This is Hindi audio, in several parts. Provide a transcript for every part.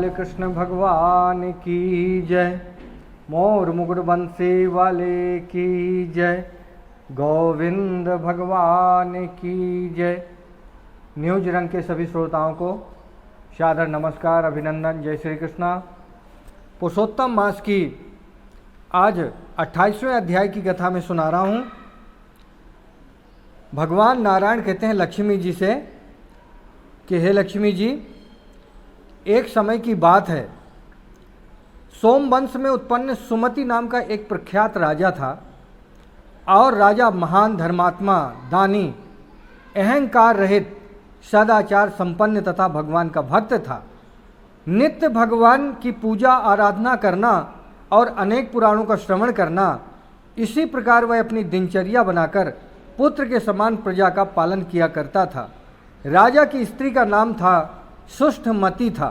गोपाल कृष्ण भगवान की जय। मोर मुकुट बंसी वाले की जय। गोविंद भगवान की जय। न्यूज रंग के सभी श्रोताओं को सादर नमस्कार, अभिनंदन, जय श्री कृष्णा। पुरुषोत्तम मास की आज 28वें अध्याय की कथा में सुना रहा हूँ। भगवान नारायण कहते हैं लक्ष्मी जी से कि हे लक्ष्मी जी, एक समय की बात है, सोमवंश में उत्पन्न सुमति नाम का एक प्रख्यात राजा था और राजा महान धर्मात्मा, दानी, अहंकार रहित, सदाचार संपन्न तथा भगवान का भक्त था। नित्य भगवान की पूजा आराधना करना और अनेक पुराणों का श्रवण करना, इसी प्रकार वह अपनी दिनचर्या बनाकर पुत्र के समान प्रजा का पालन किया करता था। राजा की स्त्री का नाम था सुष्ठमती था।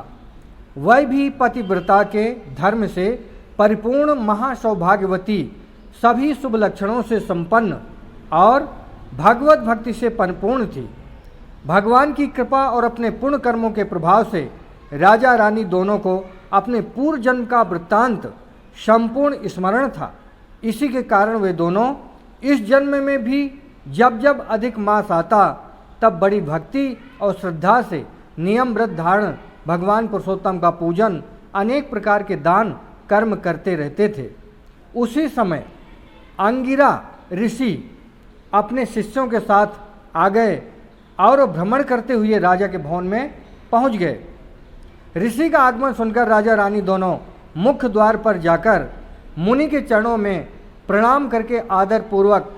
वह भी पतिव्रता के धर्म से परिपूर्ण, महासौभाग्यवती, सभी शुभ लक्षणों से संपन्न और भगवत भक्ति से परिपूर्ण थी। भगवान की कृपा और अपने पुण्य कर्मों के प्रभाव से राजा रानी दोनों को अपने पूर्व जन्म का वृत्तांत संपूर्ण स्मरण था। इसी के कारण वे दोनों इस जन्म में भी जब जब अधिक मास आता तब बड़ी भक्ति और श्रद्धा से नियम व्रत धारण, भगवान पुरुषोत्तम का पूजन, अनेक प्रकार के दान कर्म करते रहते थे। उसी समय अंगिरा ऋषि अपने शिष्यों के साथ आ गए और भ्रमण करते हुए राजा के भवन में पहुंच गए। ऋषि का आगमन सुनकर राजा रानी दोनों मुख्य द्वार पर जाकर मुनि के चरणों में प्रणाम करके आदर पूर्वक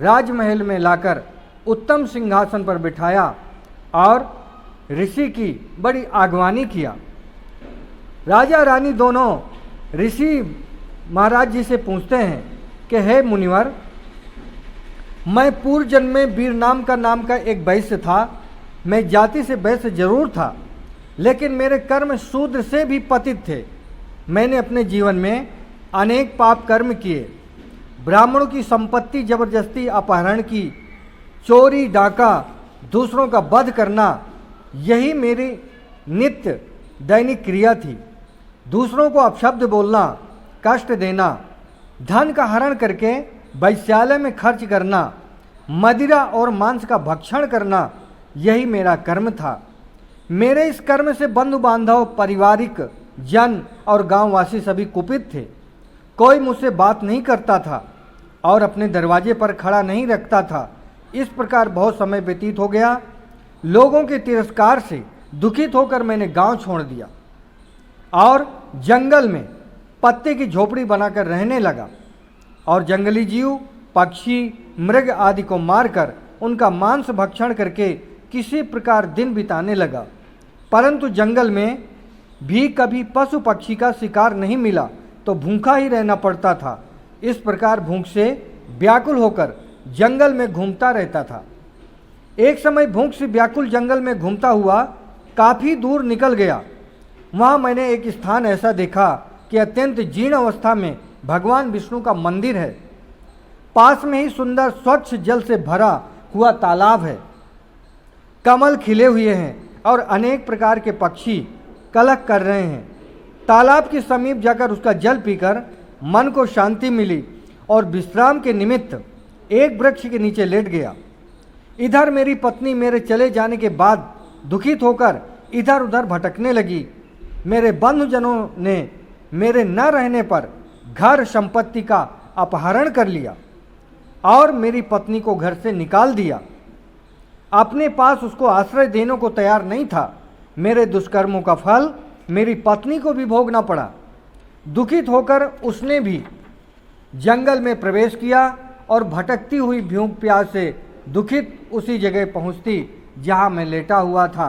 राजमहल में लाकर उत्तम सिंहासन पर बिठाया और ऋषि की बड़ी आगवानी किया। राजा रानी दोनों ऋषि महाराज जी से पूछते हैं कि हे मुनिवर, मैं पूर्व जन्म में वीर नाम का एक वैश्य था। मैं जाति से वैश्य जरूर था, लेकिन मेरे कर्म शूद्र से भी पतित थे। मैंने अपने जीवन में अनेक पाप कर्म किए। ब्राह्मणों की संपत्ति जबरदस्ती अपहरण की, चोरी डाका, दूसरों का वध करना, यही मेरी नित्य दैनिक क्रिया थी। दूसरों को अपशब्द बोलना, कष्ट देना, धन का हरण करके वैश्यालय में खर्च करना, मदिरा और मांस का भक्षण करना, यही मेरा कर्म था। मेरे इस कर्म से बंधु बांधव, पारिवारिक जन और गांववासी सभी कुपित थे। कोई मुझसे बात नहीं करता था और अपने दरवाजे पर खड़ा नहीं रखता था। इस प्रकार बहुत समय व्यतीत हो गया। लोगों के तिरस्कार से दुखित होकर मैंने गांव छोड़ दिया और जंगल में पत्ते की झोपड़ी बनाकर रहने लगा और जंगली जीव, पक्षी, मृग आदि को मारकर उनका मांस भक्षण करके किसी प्रकार दिन बिताने लगा। परंतु जंगल में भी कभी पशु पक्षी का शिकार नहीं मिला तो भूखा ही रहना पड़ता था। इस प्रकार भूख से व्याकुल होकर जंगल में घूमता रहता था। एक समय भूख से व्याकुल जंगल में घूमता हुआ काफ़ी दूर निकल गया। वहाँ मैंने एक स्थान ऐसा देखा कि अत्यंत जीर्ण अवस्था में भगवान विष्णु का मंदिर है। पास में ही सुंदर स्वच्छ जल से भरा हुआ तालाब है। कमल खिले हुए हैं और अनेक प्रकार के पक्षी कलक कर रहे हैं। तालाब के समीप जाकर उसका जल पीकर मन को शांति मिली और विश्राम के निमित्त एक वृक्ष के नीचे लेट गया। इधर मेरी पत्नी मेरे चले जाने के बाद दुखित होकर इधर उधर भटकने लगी। मेरे बंधुजनों ने मेरे न रहने पर घर संपत्ति का अपहरण कर लिया और मेरी पत्नी को घर से निकाल दिया। अपने पास उसको आश्रय देने को तैयार नहीं था। मेरे दुष्कर्मों का फल मेरी पत्नी को भी भोगना पड़ा। दुखित होकर उसने भी जंगल में प्रवेश किया और भटकती हुई भूख प्यास से दुखित उसी जगह पहुंचती जहां मैं लेटा हुआ था।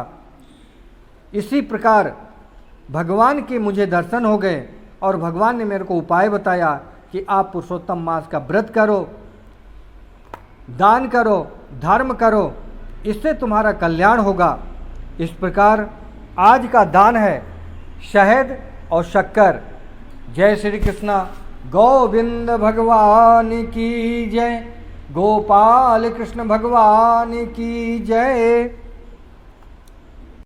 इसी प्रकार भगवान के मुझे दर्शन हो गए और भगवान ने मेरे को उपाय बताया कि आप पुरुषोत्तम मास का व्रत करो, दान करो, धर्म करो, इससे तुम्हारा कल्याण होगा। इस प्रकार आज का दान है शहद और शक्कर। जय श्री कृष्णा। गोविंद भगवान की जय। गोपाल कृष्ण भगवान की जय।